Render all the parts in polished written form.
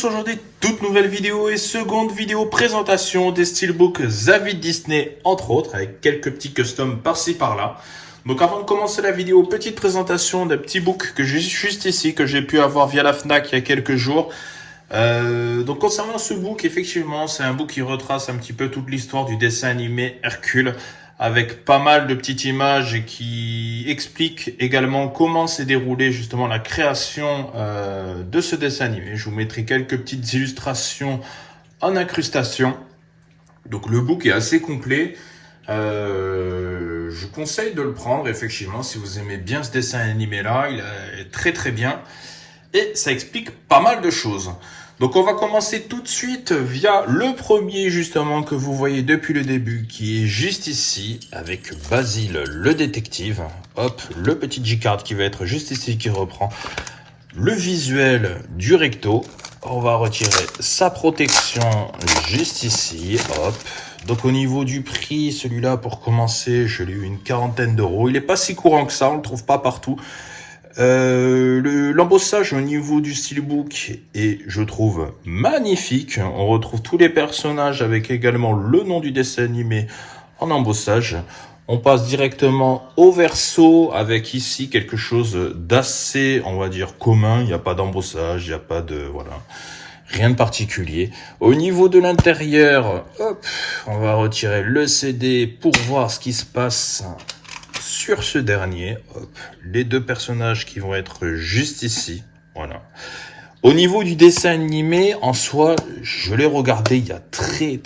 tous, aujourd'hui toute nouvelle vidéo et seconde vidéo présentation des steelbooks Zavid Disney entre autres avec quelques petits customs par-ci par-là. Donc avant de commencer la vidéo, petite présentation d'un petit book que j'ai juste ici, que j'ai pu avoir via la FNAC il y a quelques jours. Donc concernant ce book, effectivement c'est un book qui retrace un petit peu toute l'histoire du dessin animé Hercule, avec pas mal de petites images et qui explique également comment s'est déroulée justement la création de ce dessin animé. Je vous mettrai quelques petites illustrations en incrustation. Donc le book est assez complet. Je conseille de le prendre effectivement si vous aimez bien ce dessin animé là. Il est très très bien et ça explique pas mal de choses. Donc on va commencer tout de suite via le premier justement que vous voyez depuis le début, qui est juste ici avec Basile le détective. Hop, le petit J-card qui va être juste ici, qui reprend le visuel du recto. On va retirer sa protection juste ici. Hop. Donc au niveau du prix, celui-là pour commencer, je l'ai eu une quarantaine d'euros. Il n'est pas si courant que ça, on le trouve pas partout. L'embossage au niveau du steelbook est, je trouve, magnifique. On retrouve tous les personnages avec également le nom du dessin animé en embossage. On passe directement au verso avec ici quelque chose d'assez, on va dire, commun. Il n'y a pas d'embossage, il n'y a pas de, voilà, rien de particulier. Au niveau de l'intérieur, hop, on va retirer le CD pour voir ce qui se passe sur ce dernier. Hop, les deux personnages qui vont être juste ici. Voilà. Au niveau du dessin animé, en soi, je l'ai regardé il y a très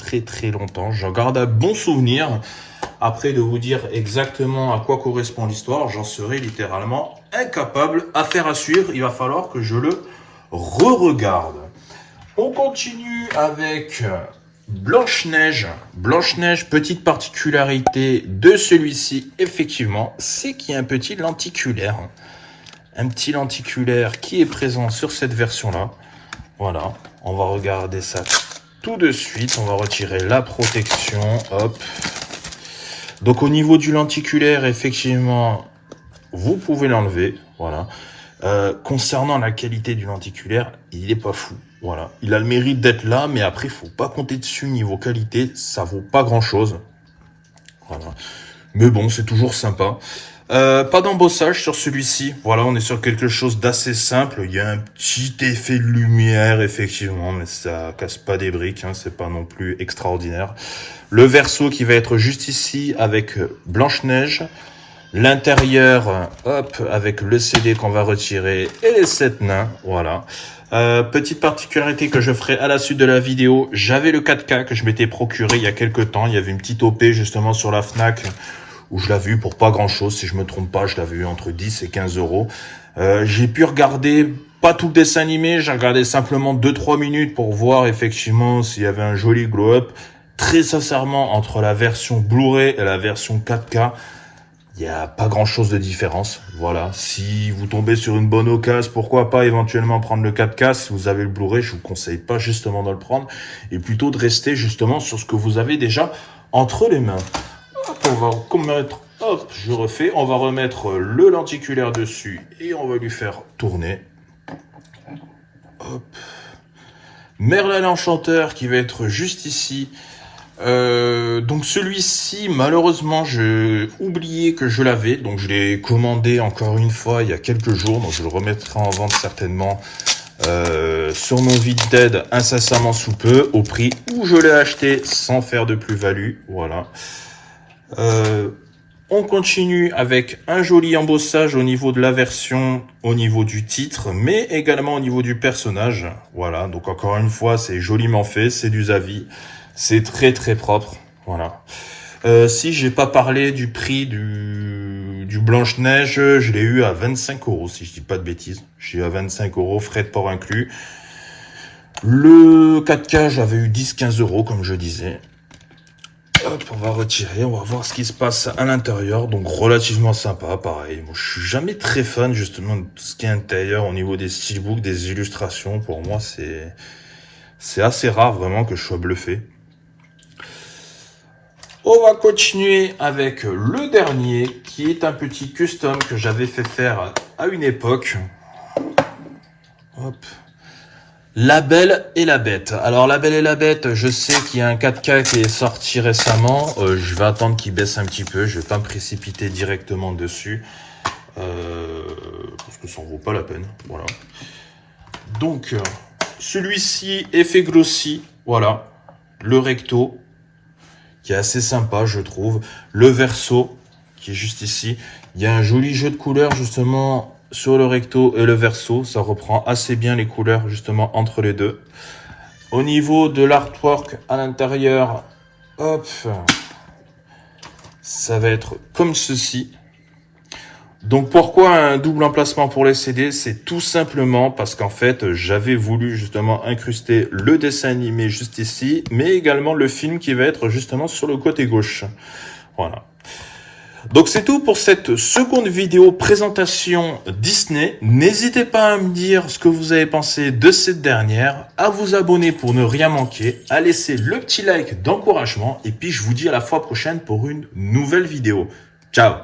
longtemps. J'en garde un bon souvenir. Après, de vous dire exactement à quoi correspond l'histoire, j'en serais littéralement incapable. Affaire à suivre, il va falloir que je le re-regarde. On continue avec Blanche-Neige. Blanche-Neige, petite particularité de celui-ci, effectivement, c'est qu'il y a un petit lenticulaire. Un petit lenticulaire qui est présent sur cette version-là. Voilà, on va regarder ça tout de suite. On va retirer la protection. Hop. Donc au niveau du lenticulaire, effectivement, vous pouvez l'enlever. Voilà. Concernant la qualité du lenticulaire, il est pas fou. Voilà, il a le mérite d'être là, mais après, il faut pas compter dessus niveau qualité, ça vaut pas grand-chose. Voilà. Mais bon, c'est toujours sympa. Pas d'embossage sur celui-ci. Voilà, on est sur quelque chose d'assez simple. Il y a un petit effet de lumière, effectivement, mais ça casse pas des briques, hein, c'est pas non plus extraordinaire. Le verso qui va être juste ici avec Blanche-Neige. L'intérieur, hop, avec le CD qu'on va retirer et les 7 nains, voilà. Petite particularité que je ferai à la suite de la vidéo, j'avais le 4K que je m'étais procuré il y a quelques temps. Il y avait une petite OP justement sur la FNAC où je l'avais eu pour pas grand chose. Si je me trompe pas, je l'avais eu entre 10 et 15 euros. J'ai pu regarder pas tout le dessin animé, j'ai regardé simplement 2-3 minutes pour voir effectivement s'il y avait un joli glow-up. Très sincèrement, entre la version Blu-ray et la version 4K, il n'y a pas grand chose de différence. Voilà. Si vous tombez sur une bonne occasion, pourquoi pas éventuellement prendre le 4K. Si vous avez le Blu-ray, je vous conseille pas justement de le prendre et plutôt de rester justement sur ce que vous avez déjà entre les mains. Hop, on va remettre, hop, je refais. On va remettre le lenticulaire dessus et on va lui faire tourner. Hop. Merlin l'Enchanteur qui va être juste ici. Donc celui-ci, malheureusement, j'ai oublié que je l'avais, donc je l'ai commandé encore une fois il y a quelques jours, donc je le remettrai en vente certainement sur mon Vinted incessamment sous peu, au prix où je l'ai acheté sans faire de plus-value. Voilà. On continue avec un joli embossage au niveau de la version, au niveau du titre, mais également au niveau du personnage. Voilà, donc encore une fois, c'est joliment fait, c'est du Zavid. C'est très propre, voilà. Si j'ai pas parlé du prix du Blanche-Neige, je l'ai eu à 25 euros, si je dis pas de bêtises. J'ai eu à 25 euros, frais de port inclus. Le 4K, j'avais eu 10-15 euros, comme je disais. Hop, on va retirer, on va voir ce qui se passe à l'intérieur. Donc relativement sympa, pareil. Moi, je suis jamais très fan justement de tout ce qui est intérieur au niveau des steelbooks, des illustrations. Pour moi, c'est assez rare vraiment que je sois bluffé. On va continuer avec le dernier, qui est un petit custom que j'avais fait faire à une époque. Hop. La Belle et la Bête. Alors La Belle et la Bête, je sais qu'il y a un 4K qui est sorti récemment. Je vais attendre qu'il baisse un petit peu. Je vais pas me précipiter directement dessus. Parce que ça en vaut pas la peine. Voilà. Donc, celui-ci, effet grossi. Voilà. Le recto, qui est assez sympa, je trouve. Le verso, qui est juste ici. Il y a un joli jeu de couleurs, justement, sur le recto et le verso. Ça reprend assez bien les couleurs, justement, entre les deux. Au niveau de l'artwork à l'intérieur, hop, ça va être comme ceci. Donc pourquoi un double emplacement pour les CD? C'est tout simplement parce qu'en fait, j'avais voulu justement incruster le dessin animé juste ici, mais également le film qui va être justement sur le côté gauche. Voilà. Donc c'est tout pour cette seconde vidéo présentation Disney. N'hésitez pas à me dire ce que vous avez pensé de cette dernière, à vous abonner pour ne rien manquer, à laisser le petit like d'encouragement, et puis je vous dis à la fois prochaine pour une nouvelle vidéo. Ciao!